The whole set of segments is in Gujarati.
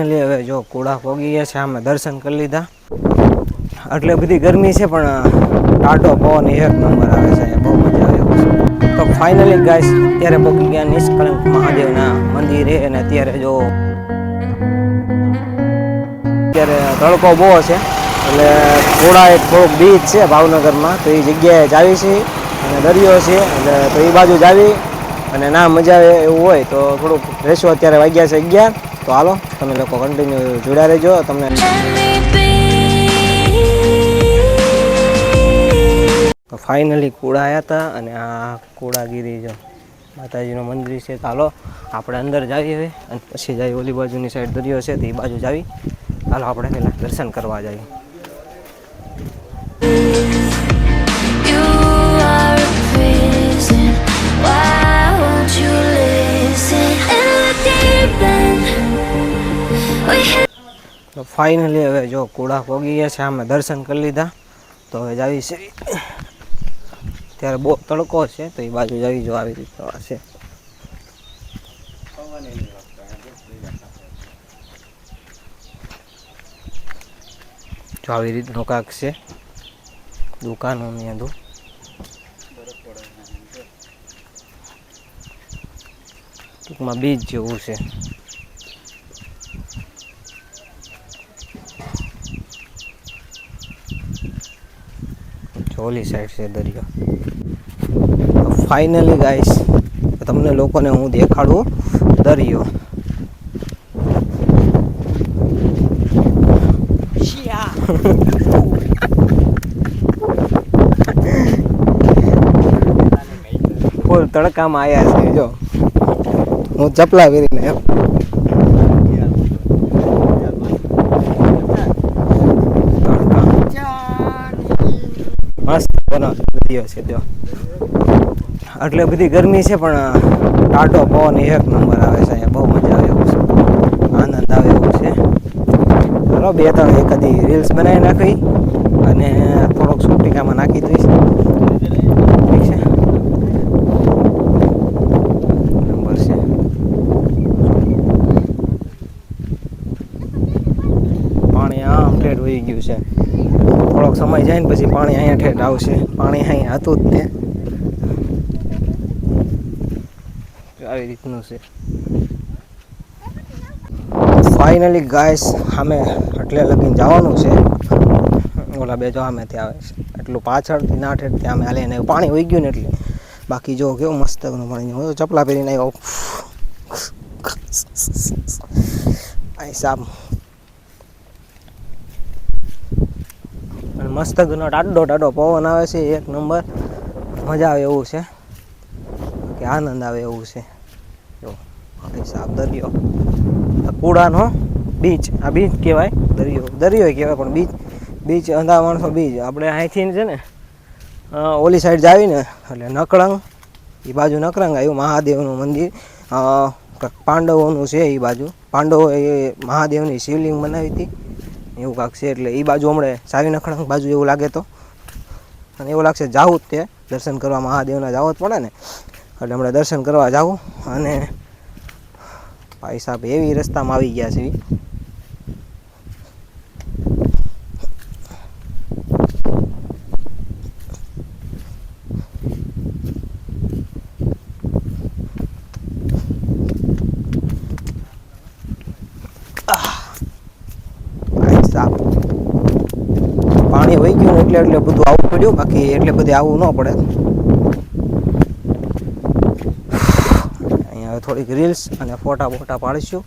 હવે જો કુડા પોગી ગયા છે, અમે દર્શન કરી લીધા. એટલે બધી ગરમી છે પણ ટાટો પવન એક નંબર આવે છે, બહુ મજા આવે છે. તો ફાઇનલી ગાઈસ અત્યારે પોગી ગયા નિષ્કલંક મહાદેવના મંદિરે. અને અત્યારે જો અત્યારે તડકો બહુ છે, એટલે થોડા એક થોડુંક બીચ છે ભાવનગરમાં, તો એ જગ્યાએ જાવી છે અને દરિયો છે, એટલે તો એ બાજુ જાવી અને ના મજા આવે એવું હોય તો થોડુંક રહેશું. અત્યારે વાગ્યા છે 11, તો હાલો તમે લોકો કન્ટિન્યુ જોડ્યા રહેજો. તમને તો ફાઇનલી કુડા આવ્યા હતા અને આ કુડાગીરી જો માતાજીનું મંદિર છે. તો હાલો આપણે અંદર જાવી હવે અને પછી જઈએ ઓલી બાજુની સાઈડ દરિયો છે, તો એ બાજુ જાવી. હાલો આપણે પહેલાં દર્શન કરવા જઈએ. તો ફાઇનલી હવે જો કુડા પોગી ગયા છે, અમે દર્શન કરી લીધા. તો હવે જાવી છે, ત્યારે બહુ તડકો છે, તો એ બાજુ જાવી જો આવી રીતના છે. જો આવી રીતનું કાંક છે દુકાનોની અંદર. ટૂંકમાં બીચ જેવું છે. ઓલી સાઈડ છે દરિયો. ફાઇનલી ગાઈસ તમને લોકોને હું દેખાડું દરિયો. ફૂલ તડકામાં આવ્યા છે, જો હું ચપલા પહેરીને મસ્ત દરિયો છે. જો એટલે બધી ગરમી છે પણ ટાટો પવન એક નંબર આવે છે, બહુ મજા આવે એવું છે, આનંદ આવે એવું છે. ચાલો 2-3 એકાદી રીલ્સ બનાવી નાખી અને થોડોક શૂટિંગમાં નાખી દઈશ. ઠીક છે, નંબર છે. પાણી આમ ઠેઠ વહી ગયું છે, થોડોક સમય જાય ને પછી પાણી અહીંયા ઠેઠ આવશે. પાણી અહીંયા હતું જ તે આવી રીતનું છે. ફાઇનલી ગાઈસ અમે એટલે લગીને જવાનું છે. ઓલા બે જો અમે ત્યાં આવે છે, એટલું પાછળથી ના ઠેઠ ત્યાં અમે હાલીને પાણી વહી ગયું ને એટલે. બાકી જો કેવું મસ્ત પાણી, હું ચપલા પહેરીને આવ્યો. આ સાબ મસ્ત ઘણો ટાડો પવન આવે છે, એક નંબર મજા આવે એવું છે, કે આનંદ આવે એવું છે. જો સાફ દરિયો, કુડાનો બીચ, આ બીચ કહેવાય, દરિયો કહેવાય પણ બીચ અંધા માણસો બીચ. આપણે અહીંથી છે ને ઓલી સાઈડ જાવીને એટલે નકળંગ, એ બાજુ નકળંગ આવ્યું મહાદેવનું મંદિર, પાંડવોનું છે એ બાજુ. પાંડવોએ મહાદેવની શિવલિંગ બનાવી હતી એવું કાંક છે, એટલે એ બાજુ હમણાં સાવી નખળંગ બાજુ એવું લાગે તો. અને એવું લાગશે જાવું જ તે દર્શન કરવા મહાદેવના જવું જ પડે ને, એટલે હમણાં દર્શન કરવા જાવું. અને ભાઈ સાહેબ એવી રસ્તામાં આવી ગયા છે. પાણી વહી ગયું એટલે બધું આવવું પડ્યું, બાકી એટલે બધે આવવું ન પડે. અહીંયા હવે થોડીક રીલ્સ અને ફોટા પાડીશું.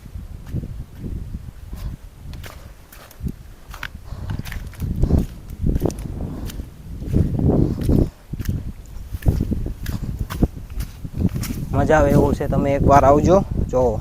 મજા આવે એવું છે, તમે એકવાર આવજો. જો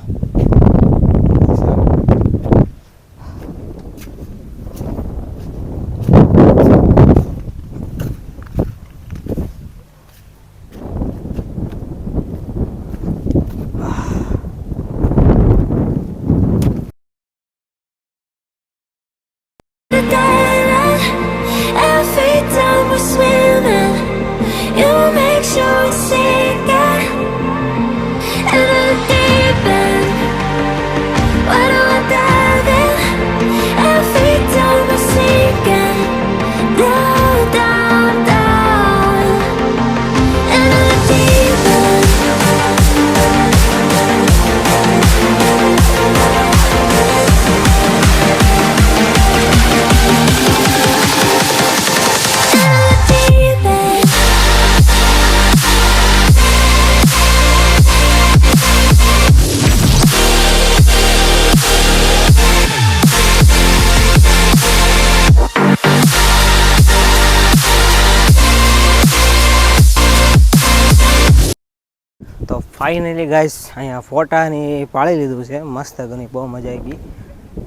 ફાઇનલી ગાઈસ અહીંયા ફોટાની પાળી લીધું છે, મસ્ત ઘણી બહુ મજા આવી ગઈ.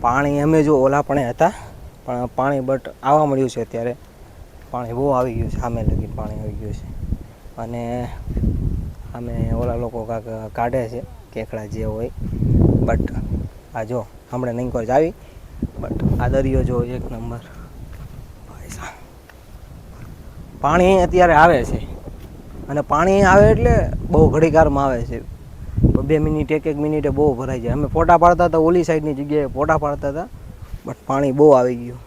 પાણી અમે જો ઓલા પણ હતા પણ પાણી બટ આવવા મળ્યું છે અત્યારે. પાણી બહુ આવી ગયું છે, સામે લગી પાણી આવી ગયું છે. અને અમે ઓલા લોકો કાંક કાઢે છે કેકડા જે હોય. બટ આ જો હમણાં નહીં કોઈ આવી, બટ આ દરિયો જો એક નંબર. ભાઈ સાહેબ પાણી અત્યારે આવે છે અને પાણી આવે એટલે બહુ ઘડીકારમાં આવે છે. 2 મિનિટ 1 મિનિટે બહુ ભરાઈ જાય. અમે ફોટા પાડતા હતા ઓલી સાઈડની જગ્યાએ ફોટા પાડતા હતા, બટ પાણી બહુ આવી ગયું.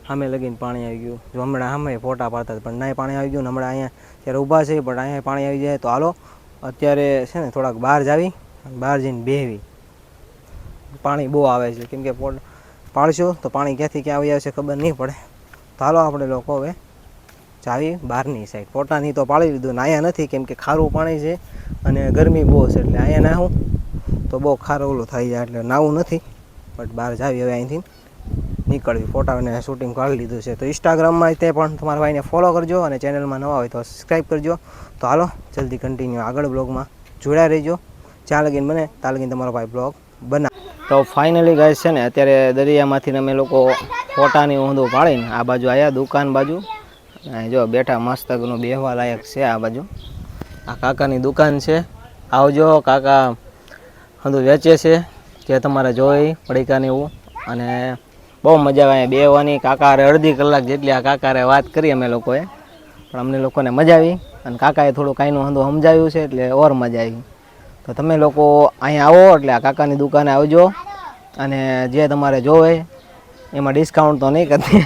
સામે લગીને પાણી આવી ગયું. જો હમણાં સામે ફોટા પાડતા હતા પણ નહીં પાણી આવી ગયું. હમણાં અહીંયા ત્યારે ઊભા છે પણ અહીંયા પાણી આવી જાય તો હાલો અત્યારે છે ને થોડાક બહાર જાવી, બહાર જઈને બેહવી. પાણી બહુ આવે છે કેમ કે પાડશું તો પાણી ક્યાંથી ક્યાં આવી આવશે ખબર નહીં પડે. તો હાલો આપણે લોકો હવે જાવી બહારની સાઈડ. ફોટાની તો પાડી લીધું ને અહીંયા નથી કેમ કે ખારું પાણી છે અને ગરમી બહુ છે એટલે અહીંયા નાહું તો બહુ ખારું ઓલું થઈ જાય એટલે નાવું નથી. બટ બહાર જાવી હવે અહીંથી નીકળવી. ફોટાને શૂટિંગ કાઢી લીધું છે. તો ઇન્સ્ટાગ્રામમાં તે પણ તમારા ભાઈને ફોલો કરજો અને ચેનલમાં નવા હોય તો સબસ્ક્રાઈબ કરજો. તો હાલો જલ્દી કન્ટિન્યુ આગળ બ્લોગમાં જોડાઈ રહેજો. જ્યાં લગીને બને ત્યાં લગીને તમારો ભાઈ બ્લોગ બના. તો ફાઇનલી ગાઈસ છે ને અત્યારે દરિયામાંથી અમે લોકો ફોટાની ઊંધું પાડીને આ બાજુ આવ્યા દુકાન બાજુ. જો બેઠા મસ્તકનું બેહવા લાયક છે આ બાજુ. આ કાકાની દુકાન છે, આવજો. કાકા બધું વેચે છે જે તમારે જોઈ પડીકાને એવું. અને બહુ મજા આવે બેહવાની. કાકારે અડધી કલાક જેટલી આ કાકારે વાત કરી અમે લોકોએ, પણ અમને લોકોને મજા આવી અને કાકાએ થોડું કાંઈનું હંધું સમજાવ્યું છે એટલે ઓર મજા આવી. તો તમે લોકો અહીંયા આવો એટલે આ કાકાની દુકાને આવજો અને જે તમારે જોવે એમાં ડિસ્કાઉન્ટ તો નહીં કરતી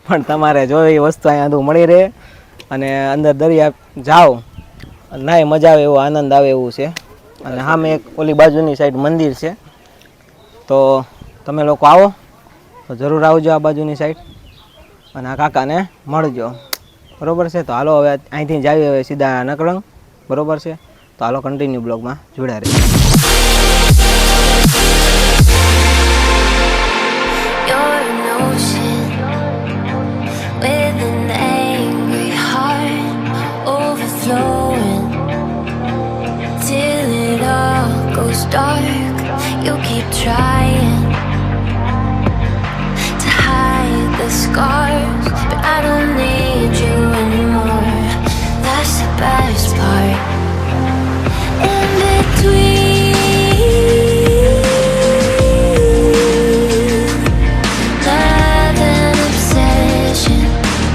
પણ તમારે જોવે એ વસ્તુ અહીંયા બધું મળી રહે. અને અંદર દરિયા જાઓ નાય મજા આવે એવો આનંદ આવે એવું છે. અને સામે એક ઓલી બાજુની સાઈડ મંદિર છે, તો તમે લોકો આવો તો જરૂર આવજો આ બાજુની સાઈડ અને આ કાકાને મળજો. બરોબર છે. તો હાલો હવે અહીંથી જાવી હવે સીધા નકળંગ. બરોબર છે. તો હાલો કન્ટિન્યુ બ્લોગમાં જોડાઈ રહે. Dark, you keep trying to hide the scars, but I don't need you anymore. That's the best part. In between love and obsession,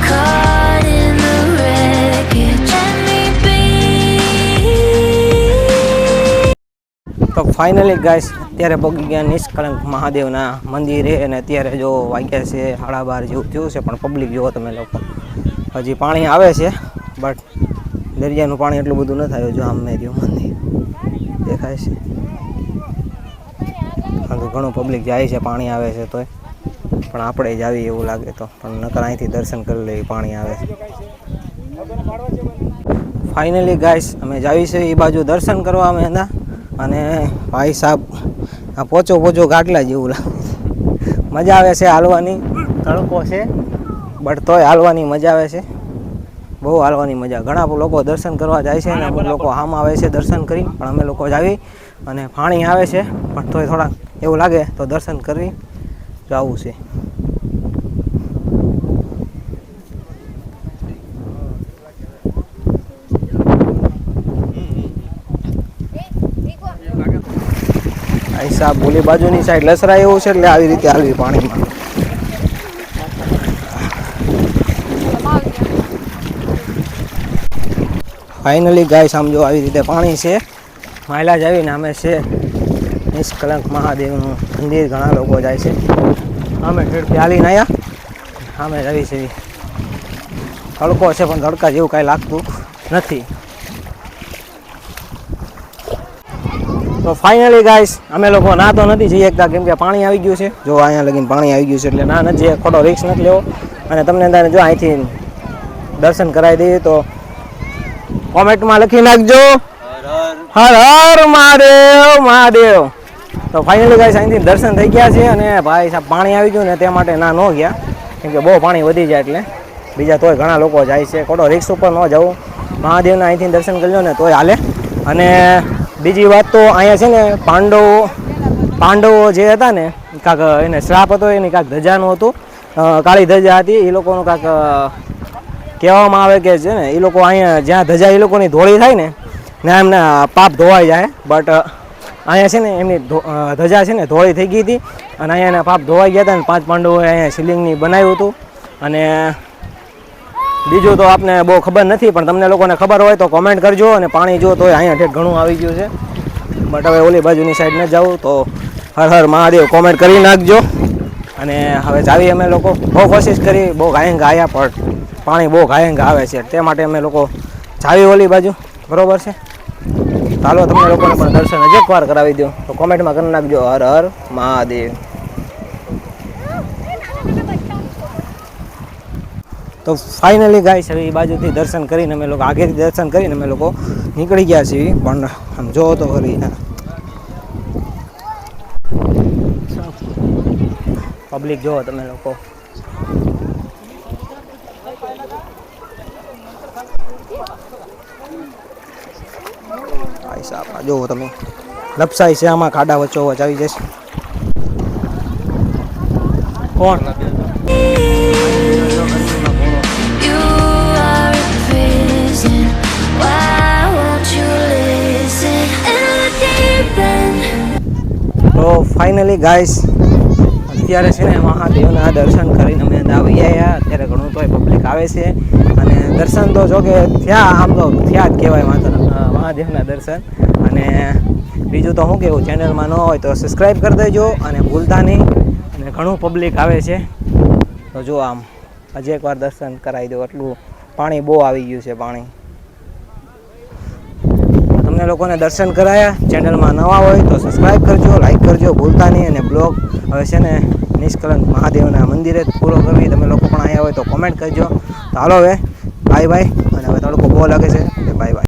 caught in the wreckage. Let me be. તો ફાઇનલી ગાઈસ અત્યારે પહોંચી ગયા નિષ્કલંક મહાદેવના મંદિરે અને અત્યારે જો વાગ્યા છે 12:30 જેવું થયું છે પણ પબ્લિક જુઓ તમે લોકો. હજી પાણી આવે છે બટ દરિયાનું પાણી એટલું બધું ન થાય. જો આમ રહ્યું મંદિર દેખાય છે. ઘણું પબ્લિક જાય છે, પાણી આવે છે તોય. પણ આપણે જ આવી એવું લાગે તો પણ નકર અહીંથી દર્શન કરી લઈએ પાણી આવે છે. ફાઇનલી ગાઈસ અમે જાવી છે એ બાજુ દર્શન કરવા અમે હતા. અને ભાઈ સાહેબ આ પોચો ગાટલા જેવું લાગે. મજા આવે છે હાલવાની. તડકો છે બટ તોય હાલવાની મજા આવે છે. બહુ હાલવાની મજા. ઘણા લોકો દર્શન કરવા જાય છે અને અમુક લોકો આમાં આવે છે દર્શન કરી. પણ અમે લોકો જ આવી અને પાણી આવે છે પણ તોય થોડાક એવું લાગે તો દર્શન કરી જવું છે. સાહેબ ઓલી બાજુની સાઈડ લસરાય એવું છે એટલે આવી રીતે હાલવી પાણીમાં. ફાઇનલી ગાઈસ આમ જો આવી રીતે પાણી છે. માયલા જ આવીને અમે છે નિષ્કલંક મહાદેવનું મંદિર. ઘણા લોકો જાય છે. અમે ઠેરથી હાલીને આવ્યા. અમે જ આવી છે. તડકો છે પણ તડકા જેવું કાંઈ લાગતું નથી. તો ફાઇનલી ગાઈસ અમે લોકો ના તો નથી જઈ શકતા કેમ કે પાણી આવી ગયું છે. જો અહીંયા લગીને પાણી આવી ગયું છે એટલે ના નથી, ખોટો રિસ્ક નથી લેવો. અને તમને અંદર જો અહીંથી દર્શન કરાવી દઈએ તો કોમેન્ટમાં લખી નાખજો હર હર મહાદેવ મહાદેવ. તો ફાઇનલી ગાઈસ અહીંથી દર્શન થઈ ગયા છે અને ભાઈ સાહેબ પાણી આવી ગયું ને તે માટે ના ન ગયા કેમ કે બહુ પાણી વધી જાય એટલે. બીજા તોય ઘણા લોકો જાય છે. ખોટો રિસ્ક ઉપર ન જવું. મહાદેવના અહીંથી દર્શન કરજો ને તોય હાલે. અને બીજી વાત તો અહીંયા છે ને પાંડવો જે હતા ને કાંક એને શ્રાપ હતો એની કાંક ધજાનું હતું, કાળી ધજા હતી. એ લોકોનું કાંક કહેવામાં આવે કે છે ને એ લોકો અહીંયા જ્યાં ધજા એ લોકોની ધોળી થાય ને ત્યાં એમના પાપ ધોવાઈ જાય. બટ અહીંયા છે ને એમની ધજા છે ને ધોળી થઈ ગઈ હતી અને અહીંયા એના પાપ ધોવાઈ ગયા હતા અને 5 પાંડવોએ અહીંયા શિવલિંગની બનાવ્યું હતું. અને બીજું તો આપને બહુ ખબર નથી, પણ તમને લોકોને ખબર હોય તો કોમેન્ટ કરજો. અને પાણી જો તો અહીંયા ઠેઠ ઘણું આવી ગયું છે, બટ હવે ઓલી બાજુની સાઈડ ન જાઉં તો હર હર મહાદેવ કોમેન્ટ કરી નાખજો. અને હવે જાવી અમે લોકો બહુ કોશિશ કરી, બહુ ગાયંગ આવ્યા, પણ પાણી બહુ ગાયંગ આવે છે, તે માટે અમે લોકો જાવી ઓલી બાજુ. બરોબર છે, ચાલો તમને લોકોને પણ દર્શન હજી એકવાર કરાવી દો તો કોમેન્ટમાં કરી નાખજો હર હર મહાદેવ. તો ફાઇનલી ગાઈસ હવે એ બાજુથી દર્શન કરીને અમે લોકો આગળથી દર્શન કરીને અમે લોકો નીકળી ગયા છીએ. પણ આમ જોવો તો ખરી પબ્લિક જોવો તમે લોકો. ભાઈ સાહેબ આ જોવો તમે, લપસાઈ છે આમાં, ખાડા વચ્ચો વચ આવી જશે. કોણ You are a prison. Why won't you listen? In the deep end. તો ફાઇનલી ગાઈસ અત્યારે છે ને મહાદેવના દર્શન કરીને અમે આવી આવ્યા. અત્યારે ઘણું તોય પબ્લિક આવે છે અને દર્શન તો જો કે થયા, આમ તો થયા જ કહેવાય માત્ર મહાદેવના દર્શન. અને બીજું તો શું કહેવું, ચેનલમાં ન હોય તો સબસ્ક્રાઈબ કરી દેજો અને ભૂલતા નહીં. અને ઘણું પબ્લિક આવે છે તો જો આમ હજી એકવાર દર્શન કરાવી દો. એટલું પાણી બહુ આવી ગયું છે પાણી. તમને લોકોને દર્શન કરાયા, ચેનલમાં નવા હોય તો સબસ્ક્રાઈબ કરજો, લાઈક કરજો ભૂલતા નહીં. અને બ્લોગ હવે છે ને નિષ્કલંક મહાદેવના મંદિરે જ પૂરો કરવી. તમે લોકો પણ આવ્યા હોય તો કોમેન્ટ કરજો. તો હાલો હવે બાય બાય. અને હવે તડકો બહુ લાગે છે, બાય બાય.